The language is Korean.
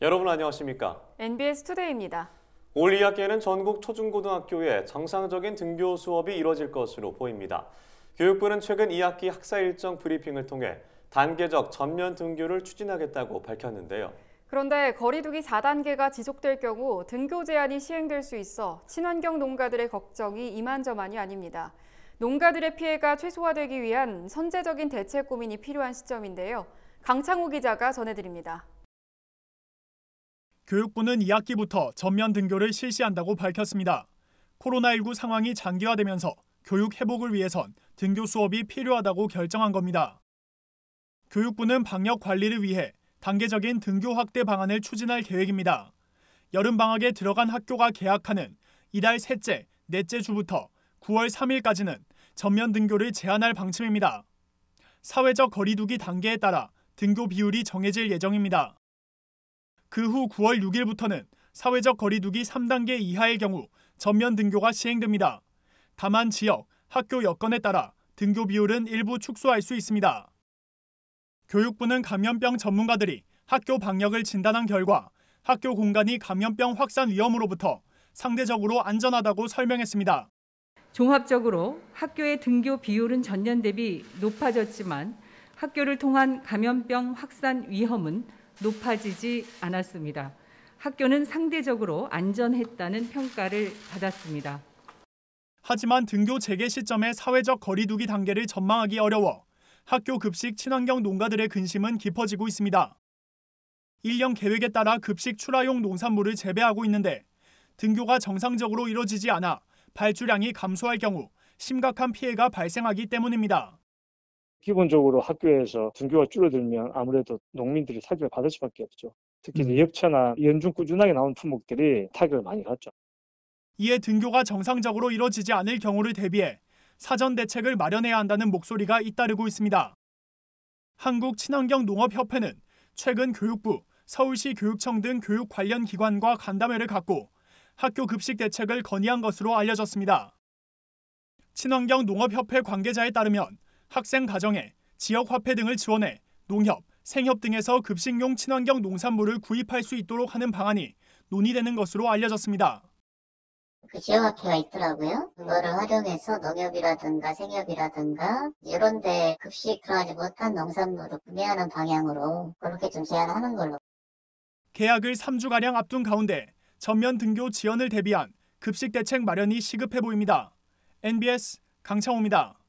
여러분 안녕하십니까? NBS 투데이입니다. 올 2학기에는 전국 초중고등학교에 정상적인 등교 수업이 이뤄질 것으로 보입니다. 교육부는 최근 2학기 학사 일정 브리핑을 통해 단계적 전면 등교를 추진하겠다고 밝혔는데요. 그런데 거리두기 4단계가 지속될 경우 등교 제한이 시행될 수 있어 친환경 농가들의 걱정이 이만저만이 아닙니다. 농가들의 피해가 최소화되기 위한 선제적인 대책 고민이 필요한 시점인데요. 강창우 기자가 전해드립니다. 교육부는 2학기부터 전면 등교를 실시한다고 밝혔습니다. 코로나19 상황이 장기화되면서 교육 회복을 위해선 등교 수업이 필요하다고 결정한 겁니다. 교육부는 방역 관리를 위해 단계적인 등교 확대 방안을 추진할 계획입니다. 여름방학에 들어간 학교가 개학하는 이달 셋째, 넷째 주부터 9월 3일까지는 전면 등교를 제한할 방침입니다. 사회적 거리두기 단계에 따라 등교 비율이 정해질 예정입니다. 그 후 9월 6일부터는 사회적 거리두기 3단계 이하의 경우 전면 등교가 시행됩니다. 다만 지역, 학교 여건에 따라 등교 비율은 일부 축소할 수 있습니다. 교육부는 감염병 전문가들이 학교 방역을 진단한 결과 학교 공간이 감염병 확산 위험으로부터 상대적으로 안전하다고 설명했습니다. 종합적으로 학교의 등교 비율은 전년 대비 높아졌지만 학교를 통한 감염병 확산 위험은 높아지지 않았습니다. 학교는 상대적으로 안전했다는 평가를 받았습니다. 하지만 등교 재개 시점의 사회적 거리두기 단계를 전망하기 어려워 학교 급식 친환경 농가들의 근심은 깊어지고 있습니다. 1년 계획에 따라 급식 출하용 농산물을 재배하고 있는데 등교가 정상적으로 이뤄지지 않아 발주량이 감소할 경우 심각한 피해가 발생하기 때문입니다. 기본적으로 학교에서 등교가 줄어들면 아무래도 농민들이 타격을 받을 수밖에 없죠. 특히 역차나 연중 꾸준하게 나온 품목들이 타격을 많이 받죠. 이에 등교가 정상적으로 이뤄지지 않을 경우를 대비해 사전 대책을 마련해야 한다는 목소리가 잇따르고 있습니다. 한국친환경농업협회는 최근 교육부, 서울시 교육청 등 교육 관련 기관과 간담회를 갖고 학교 급식 대책을 건의한 것으로 알려졌습니다. 친환경농업협회 관계자에 따르면 학생 가정에 지역화폐 등을 지원해 농협, 생협 등에서 급식용 친환경 농산물을 구입할 수 있도록 하는 방안이 논의되는 것으로 알려졌습니다. 그 지역화폐가 있더라고요. 그거를 활용해서 농협이라든가 생협이라든가 이런 데 급식 들어가지 못한 농산물을 구매하는 방향으로 그렇게 좀 제한하는 걸로. 개학을 3주가량 앞둔 가운데 전면 등교 지연을 대비한 급식 대책 마련이 시급해 보입니다. NBS 강창호입니다.